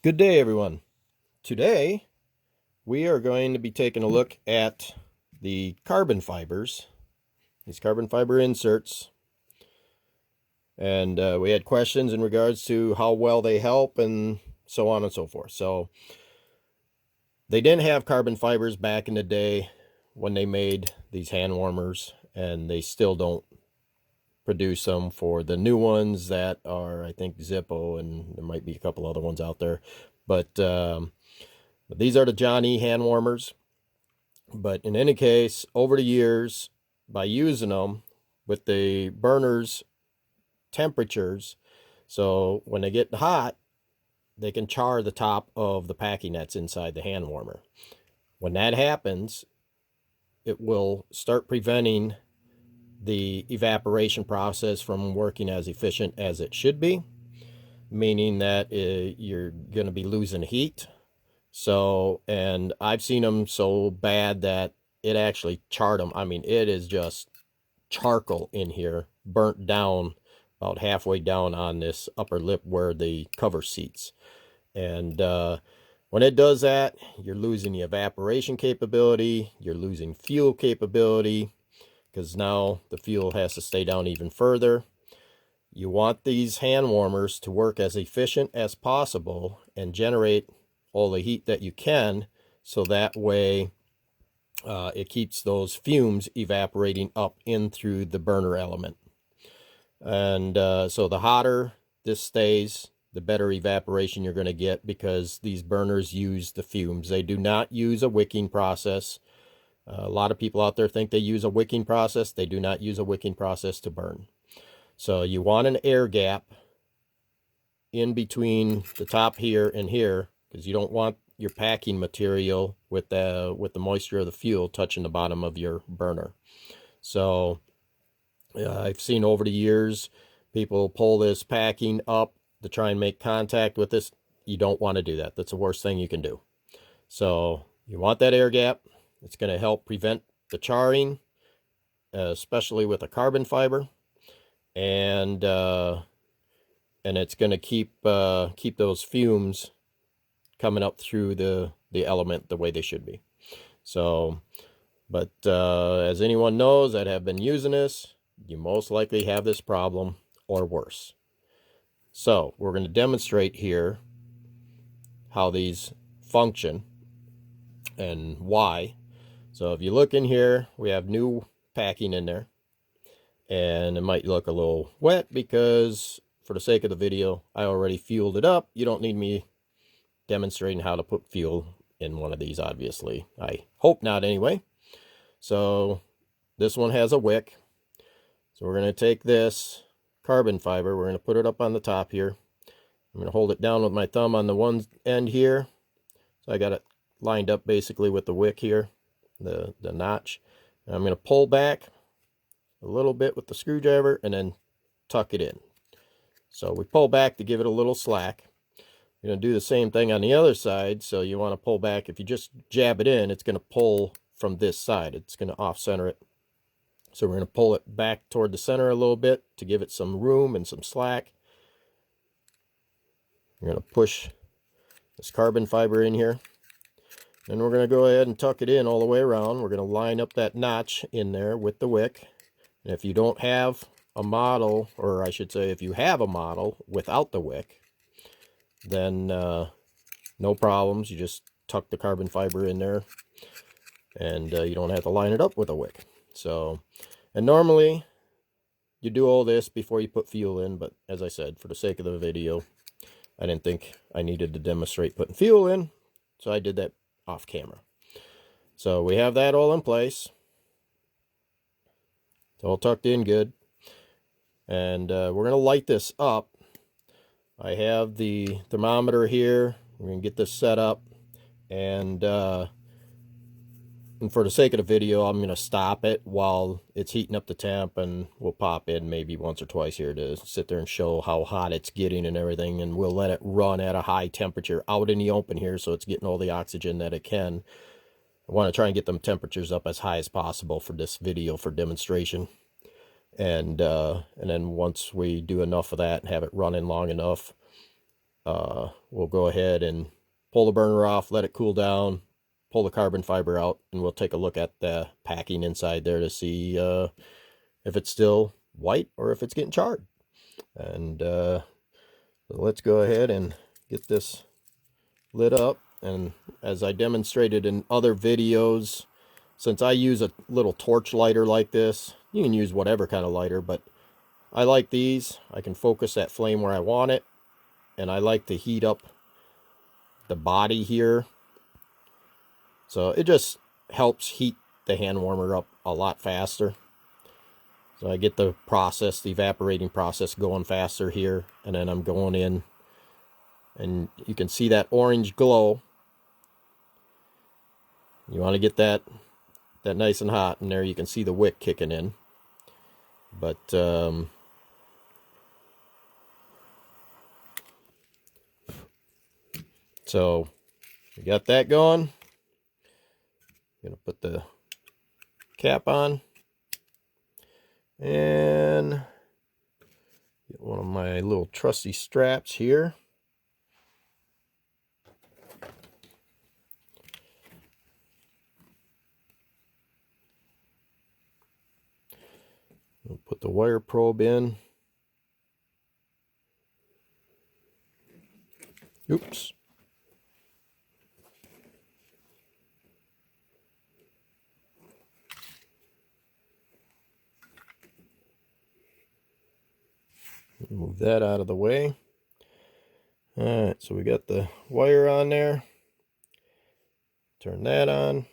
Good day, everyone. Today, we are going to be taking a look at the carbon fibers, these carbon fiber inserts. And we had questions in regards to how well they help and so on and so forth. So, they didn't have carbon fibers back in the day when they made these hand warmers, and they still don't produce them for the new ones that are, I think, Zippo, and there might be a couple other ones out there. But these are the John E. hand warmers. But in any case, over the years, by using them with the burners temperatures, so when they get hot, they can char the top of the packing that's inside the hand warmer. When that happens, it will start preventing the evaporation process from working as efficient as it should be, meaning that you're going to be losing heat. So, and I've seen them so bad that it actually charred them. I mean, it is just charcoal in here, burnt down about halfway down on this upper lip where the cover seats. And when it does that, you're losing the evaporation capability, you're losing fuel capability, because now the fuel has to stay down even further. You want these hand warmers to work as efficient as possible and generate all the heat that you can, so that way it keeps those fumes evaporating up in through the burner element. And so the hotter this stays, the better evaporation you're going to get, because these burners use the fumes. They do not use a wicking process. A lot of people out there think they use a wicking process. They do not use a wicking process to burn. So you want an air gap in between the top here and here, because you don't want your packing material with the moisture of the fuel touching the bottom of your burner. So I've seen over the years people pull this packing up to try and make contact with this. You don't want to do that. That's the worst thing you can do. So you want that air gap. It's going to help prevent the charring, especially with a carbon fiber, and it's going to keep those fumes coming up through the element the way they should be. So, but as anyone knows that have been using this, you most likely have this problem or worse. So we're going to demonstrate here how these function and why. So if you look in here, we have new packing in there, and it might look a little wet because, for the sake of the video, I already fueled it up. You don't need me demonstrating how to put fuel in one of these, obviously. I hope not, anyway. So this one has a wick. So we're going to take this carbon fiber, we're going to put it up on the top here. I'm going to hold it down with my thumb on the one end here. So I got it lined up basically with the wick here, the notch. And I'm going to pull back a little bit with the screwdriver and then tuck it in. So we pull back to give it a little slack. You're going to do the same thing on the other side. So you want to pull back. If you just jab it in, it's going to pull from this side. It's going to off-center it. So we're going to pull it back toward the center a little bit to give it some room and some slack. We're going to push this carbon fiber in here. Then we're going to go ahead and tuck it in all the way around. We're going to line up that notch in there with the wick. And if you don't have a model, or I should say if you have a model without the wick, then no problems. You just tuck the carbon fiber in there, and you don't have to line it up with a wick. So, and normally you do all this before you put fuel in, but as I said, for the sake of the video, I didn't think I needed to demonstrate putting fuel in, so I did that off camera. So we have that all in place. It's all tucked in good. And we're going to light this up. I have the thermometer here. We're going to get this set up. And for the sake of the video, I'm going to stop it while it's heating up the temp, and we'll pop in maybe once or twice here to sit there and show how hot it's getting and everything, and we'll let it run at a high temperature out in the open here so it's getting all the oxygen that it can. I want to try and get them temperatures up as high as possible for this video for demonstration. And then once we do enough of that and have it running long enough, we'll go ahead and pull the burner off, let it cool down, pull the carbon fiber out, and we'll take a look at the packing inside there to see if it's still white or if it's getting charred. And so let's go ahead and get this lit up. And as I demonstrated in other videos, since I use a little torch lighter like this, you can use whatever kind of lighter, but I like these. I can focus that flame where I want it, and I like to heat up the body here. So it just helps heat the hand warmer up a lot faster. So I get the process, the evaporating process going faster here, and then I'm going in, and you can see that orange glow. You want to get that nice and hot, and there you can see the wick kicking in. But so we got that going. I'm gonna put the cap on and get one of my little trusty straps here. We'll put the wire probe in. Oops. Move that out of the way. All right, so we got the wire on there. Turn that on.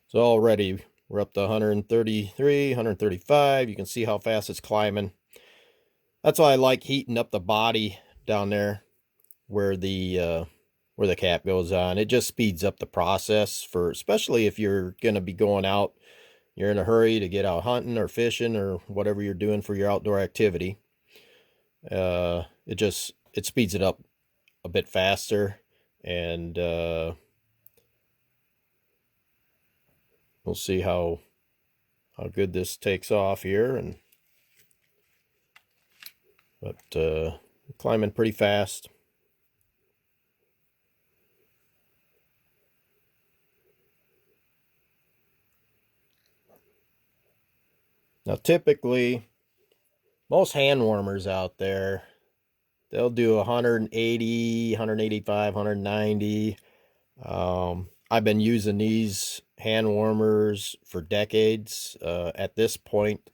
So already we're up to 133, 135. You can see how fast it's climbing. That's why I like heating up the body down there where the cap goes on. It just speeds up the process, for especially if you're going to be going out, you're in a hurry to get out hunting or fishing or whatever you're doing for your outdoor activity. It speeds it up a bit faster, and we'll see how good this takes off here. And but climbing pretty fast. Now typically most hand warmers out there, they'll do 180, 185, 190. I've been using these hand warmers for decades. At this point,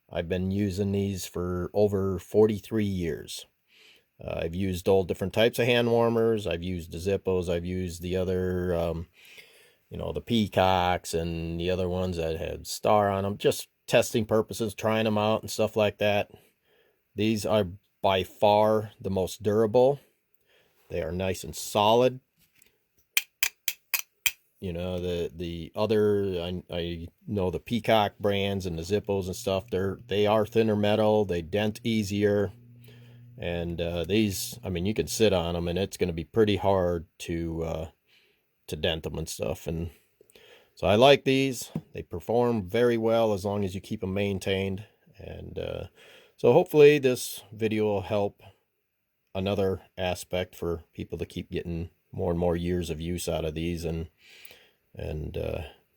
I've been using these for over 43 years. I've used all different types of hand warmers. I've used the Zippos. I've used the other, the Peacocks and the other ones that had star on them, just testing purposes, trying them out and stuff like that. These are by far the most durable. They are nice and solid. You know, the other, I know the Peacock brands and the Zippos and stuff, they are thinner metal, they dent easier. And these, I mean, you can sit on them and it's going to be pretty hard to dent them and stuff. And so I like these. They perform very well as long as you keep them maintained. And so hopefully this video will help another aspect for people to keep getting more and more years of use out of these, and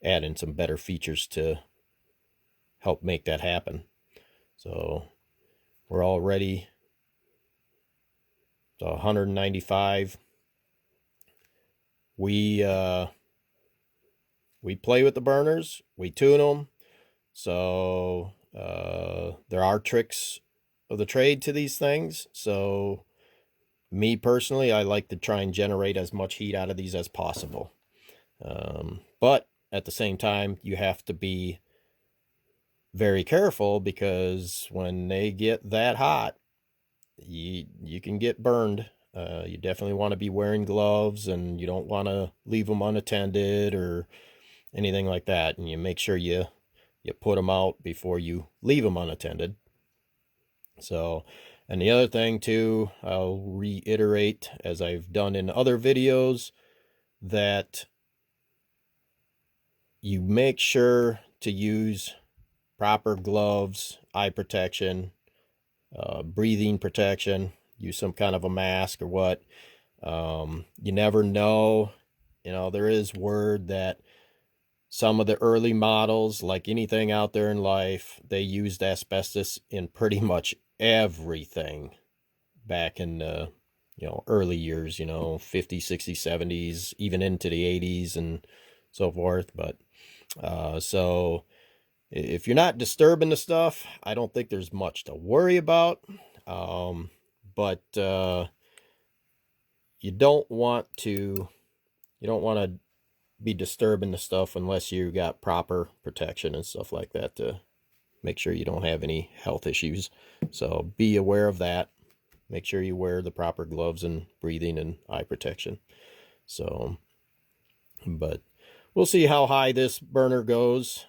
add in some better features to help make that happen. So we're all ready to 195. We play with the burners, we tune them. So there are tricks of the trade to these things. So me personally, I like to try and generate as much heat out of these as possible. But at the same time, you have to be very careful, because when they get that hot, you can get burned. You definitely want to be wearing gloves, and you don't want to leave them unattended or anything like that. And you make sure you put them out before you leave them unattended. So, and the other thing too, I'll reiterate, as I've done in other videos, that you make sure to use proper gloves, eye protection, breathing protection, use some kind of a mask or what. You never know. You know, there is word that some of the early models, like anything out there in life, they used asbestos in pretty much everything back in the, you know, early years, you know, 50s, 60s, 70s, even into the 80s and so forth. But so if you're not disturbing the stuff, I don't think there's much to worry about. But you don't want to be disturbing the stuff unless you got proper protection and stuff like that to make sure you don't have any health issues. So be aware of that. Make sure you wear the proper gloves and breathing and eye protection. So, but we'll see how high this burner goes.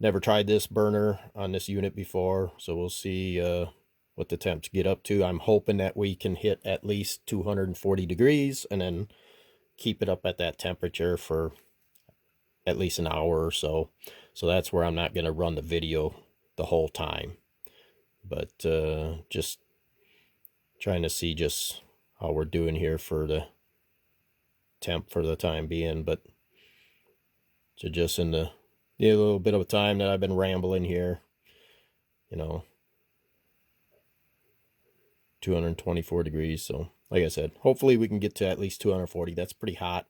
Never tried this burner on this unit before, so we'll see what the temps get up to. I'm hoping that we can hit at least 240 degrees and then keep it up at that temperature for at least an hour or so. So that's where I'm not going to run the video the whole time. But just trying to see just how we're doing here for the temp for the time being. But so just in the little bit of a time that I've been rambling here, you know, 224 degrees. So like I said, hopefully we can get to at least 240. That's pretty hot.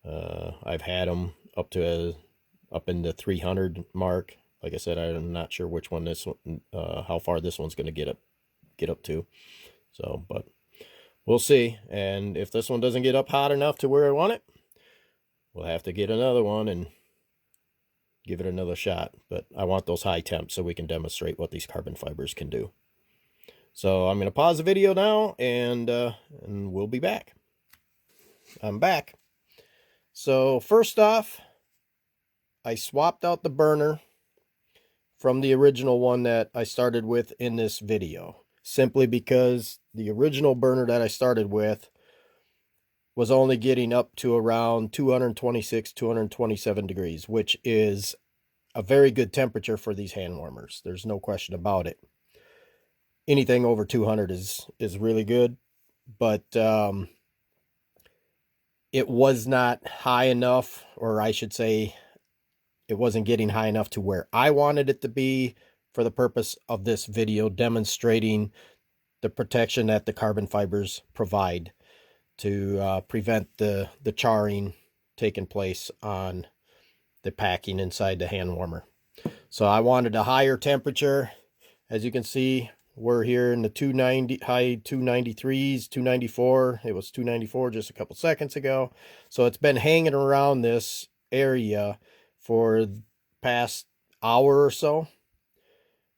I've had them up in the 300 mark. Like I said, I'm not sure which one this one, how far this one's going to get up to. So, but we'll see. And if this one doesn't get up hot enough to where I want it, we'll have to get another one and give it another shot. But I want those high temps so we can demonstrate what these carbon fibers can do. So I'm going to pause the video now and we'll be back. I'm back. So first off, I swapped out the burner from the original one that I started with in this video, simply because the original burner that I started with was only getting up to around 226, 227 degrees, which is a very good temperature for these hand warmers. There's no question about it. Anything over 200 is really good, but it was not high enough, or I should say it wasn't getting high enough to where I wanted it to be for the purpose of this video demonstrating the protection that the carbon fibers provide to prevent the charring taking place on the packing inside the hand warmer. So I wanted a higher temperature. As you can see, we're here in the 290, high 293s, 294. It was 294 just a couple seconds ago. So it's been hanging around this area for the past hour or so.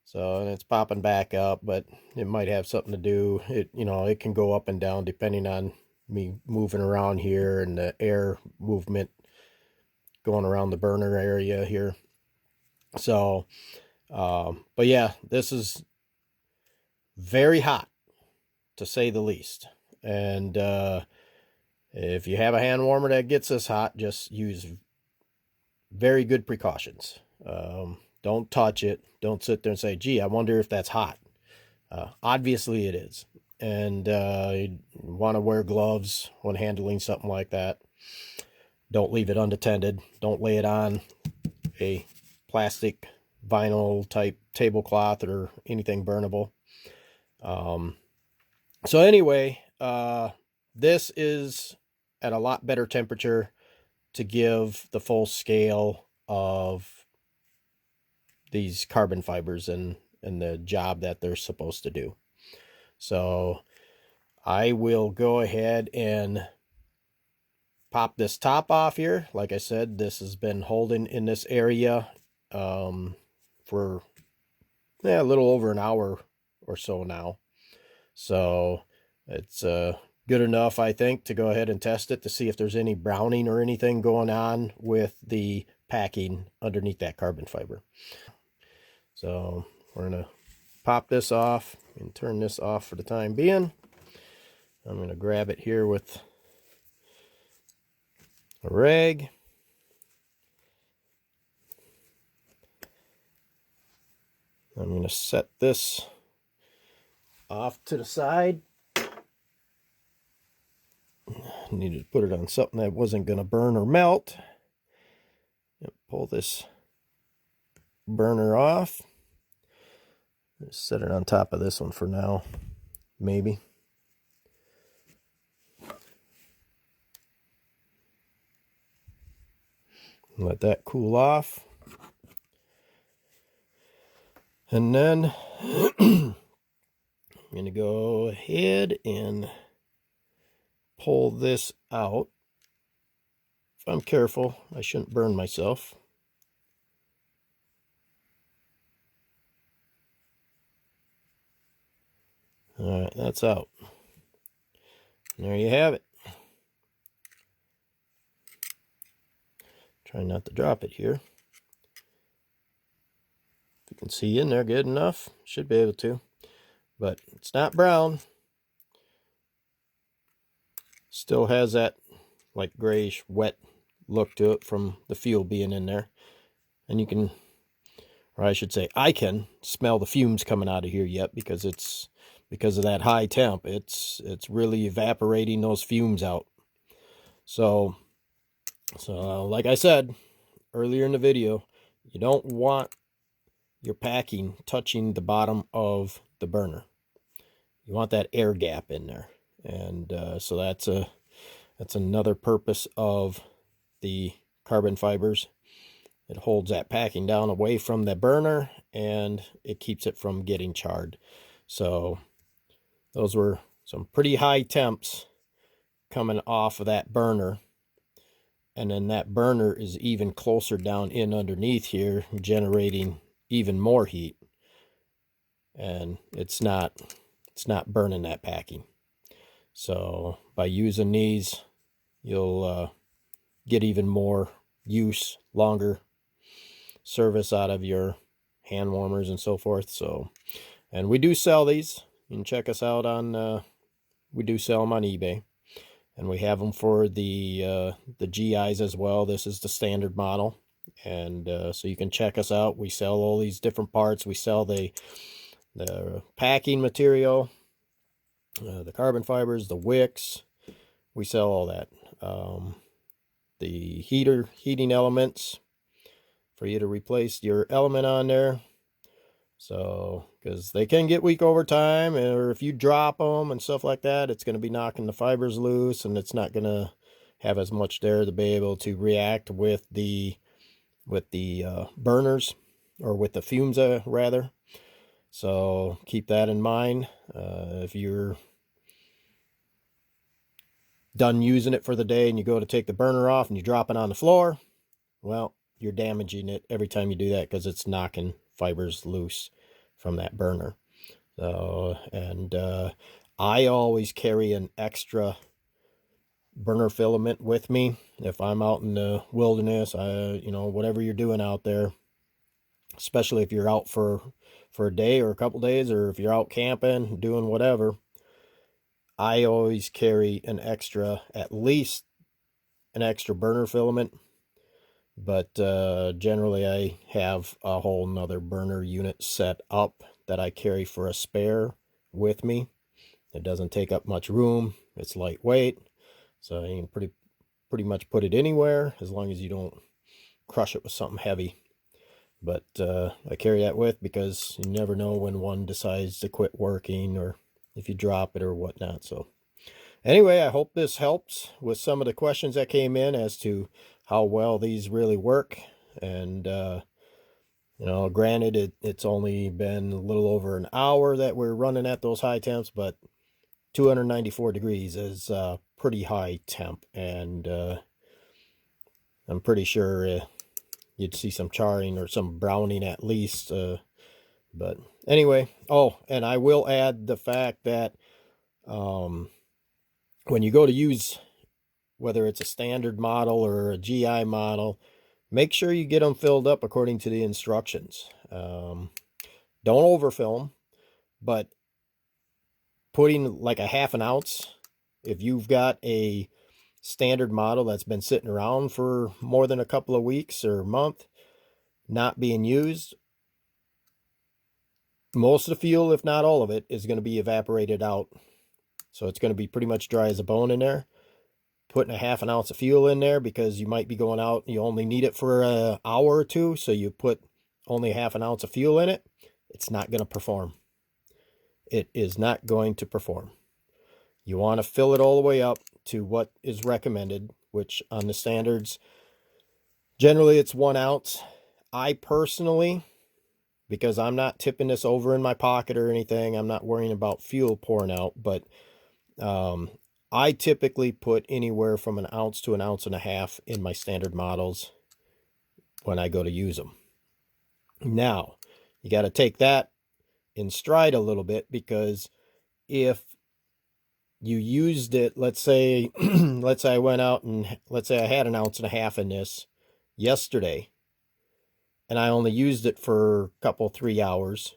So, and it's popping back up, but it might have something to do. It can go up and down depending on me moving around here and the air movement going around the burner area here. So, but yeah, this is very hot, to say the least. And if you have a hand warmer that gets this hot, just use very good precautions. Don't touch it. Don't sit there and say, gee, I wonder if that's hot. Obviously it is. And you want to wear gloves when handling something like that. Don't leave it unattended. Don't lay it on a plastic, vinyl type tablecloth or anything burnable. So anyway, this is at a lot better temperature to give the full scale of these carbon fibers and the job that they're supposed to do. So I will go ahead and pop this top off here. Like I said, this has been holding in this area for a little over an hour or so now. So it's good enough, I think, to go ahead and test it to see if there's any browning or anything going on with the packing underneath that carbon fiber. So we're going to pop this off and turn this off for the time being. I'm going to grab it here with a rag. I'm going to set this off to the side. Needed to put it on something that wasn't going to burn or melt. Pull this burner off. Just set it on top of this one for now, maybe. Let that cool off. And then I'm going to go ahead and pull this out. If I'm careful, I shouldn't burn myself. All right, that's out. And there you have it. Try not to drop it here. If you can see in there good enough, should be able to. But it's not brown. Still has that like grayish wet look to it from the fuel being in there. And you can, or I should say I can, smell the fumes coming out of here yet, because it's because of that high temp. It's really evaporating those fumes out. So like I said earlier in the video, you don't want your packing touching the bottom of the burner. You want that air gap in there. And so that's another purpose of the carbon fibers. It holds that packing down away from the burner, and it keeps it from getting charred. So those were some pretty high temps coming off of that burner. And then that burner is even closer down in underneath here, generating even more heat. And it's not burning that packing. So by using these, you'll get even more use, longer service out of your hand warmers and so forth. So, and we do sell these. You can check us out on, we do sell them on eBay. And we have them for the GIs as well. This is the standard model. And so you can check us out. We sell all these different parts. We sell the packing material, the carbon fibers, the wicks. We sell all that. The heating elements for you to replace your element on there. So, because they can get weak over time, or if you drop them and stuff like that, it's going to be knocking the fibers loose, and it's not going to have as much there to be able to react with the burners, or with the fumes rather. So keep that in mind. If you're done using it for the day and you go to take the burner off and you drop it on the floor, well, you're damaging it every time you do that, because it's knocking fibers loose from that burner. So, and I always carry an extra burner filament with me if I'm out in the wilderness. You know, whatever you're doing out there, especially if you're out for a day or a couple days, or if you're out camping, doing whatever, I always carry at least an extra burner filament. But generally I have a whole nother burner unit set up that I carry for a spare with me. It doesn't take up much room. It's lightweight, so you can pretty much put it anywhere, as long as you don't crush it with something heavy. But I carry that with, because you never know when one decides to quit working, or if you drop it or whatnot. So anyway, I hope this helps with some of the questions that came in as to how well these really work. And you know, granted, it's only been a little over an hour that we're running at those high temps, but 294 degrees is pretty high temp, and I'm pretty sure you'd see some charring or some browning at least. But anyway, oh, and I will add the fact that when you go to use, whether it's a standard model or a GI model, make sure you get them filled up according to the instructions. Don't overfill them, but putting like a half an ounce, if you've got a standard model that's been sitting around for more than a couple of weeks or a month, not being used, most of the fuel, if not all of it, is going to be evaporated out. So it's going to be pretty much dry as a bone in there. Putting a half an ounce of fuel in there because you might be going out, you only need it for an hour or two, so you put only half an ounce of fuel in it, it's not going to perform. It is not going to perform. You want to fill it all the way up to what is recommended, which on the standards, generally it's 1 ounce. I personally, because I'm not tipping this over in my pocket or anything, I'm not worrying about fuel pouring out, but I typically put anywhere from 1 ounce to 1.5 ounces in my standard models when I go to use them. Now, you got to take that in stride a little bit, because if you used it, let's say I went out and let's say I had 1.5 ounces in this yesterday, and I only used it for a couple, 3 hours,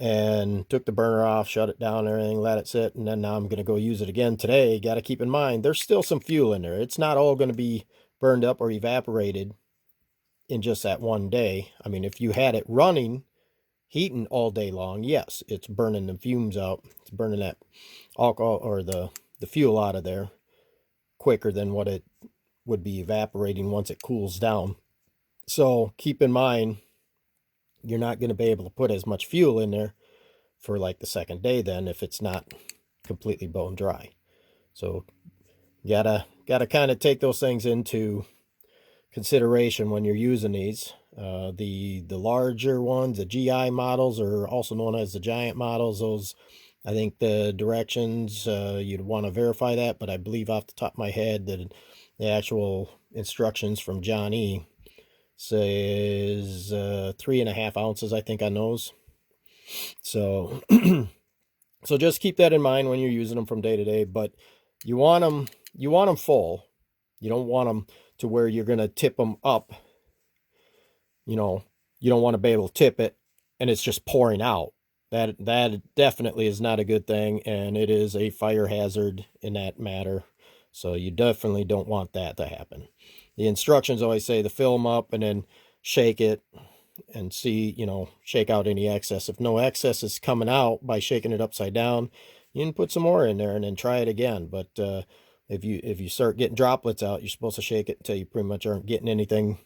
and took the burner off, shut it down and everything, let it sit, and then now I'm going to go use it again today. You got to keep in mind, there's still some fuel in there. It's not all going to be burned up or evaporated in just that one day. I mean, if you had it running, heating all day long, yes, it's burning the fumes out. It's burning that alcohol or the fuel out of there quicker than what it would be evaporating once it cools down. So keep in mind, you're not going to be able to put as much fuel in there for like the second day then if it's not completely bone dry. So you gotta kind of take those things into consideration when you're using these. The larger ones, the GI models, are also known as the giant models. Those, I think the directions, you'd want to verify that, but I believe off the top of my head that the actual instructions from John E. says 3.5 ounces, I think, on those. So so just keep that in mind when you're using them from day to day. But you want them full. You don't want them to where you're going to tip them up. You know, you don't want to be able to tip it and it's just pouring out. That definitely is not a good thing, and it is a fire hazard in that matter. So you definitely don't want that to happen. The instructions always say to fill them up and then shake it and see, shake out any excess. If no excess is coming out by shaking it upside down, you can put some more in there and then try it again. But if you start getting droplets out, you're supposed to shake it until you pretty much aren't getting anything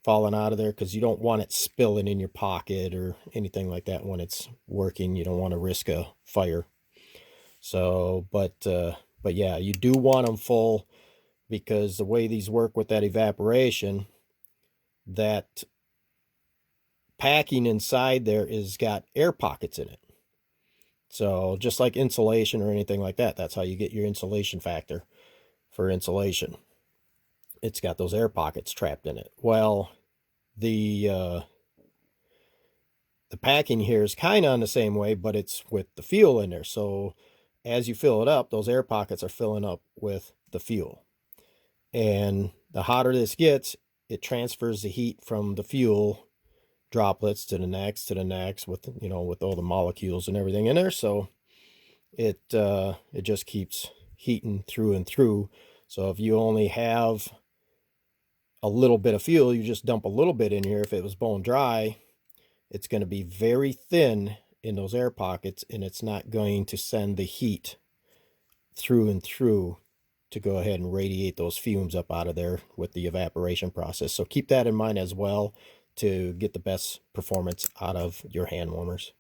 falling out of there, because you don't want it spilling in your pocket or anything like that when it's working. You don't want to risk a fire. So, but yeah, you do want them full, because the way these work with that evaporation, that packing inside there is got air pockets in it. So just like insulation or anything like that, that's how you get your insulation factor for insulation. It's got those air pockets trapped in it. Well, the packing here is kind of on the same way, but it's with the fuel in there. So as you fill it up, those air pockets are filling up with the fuel. And the hotter this gets, it transfers the heat from the fuel droplets to the next with with all the molecules and everything in there. So it just keeps heating through and through. So if you only have a little bit of fuel, you just dump a little bit in here. If it was bone dry, it's going to be very thin in those air pockets, and it's not going to send the heat through and through to go ahead and radiate those fumes up out of there with the evaporation process. So keep that in mind as well to get the best performance out of your hand warmers.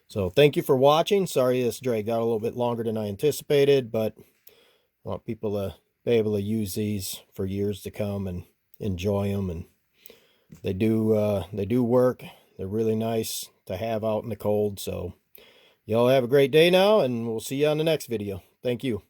So thank you for watching. Sorry this dragged out a little bit longer than I anticipated, but I want people to be able to use these for years to come and enjoy them. And they do work. They're really nice to have out in the cold. So y'all have a great day now, and we'll see you on the next video. Thank you.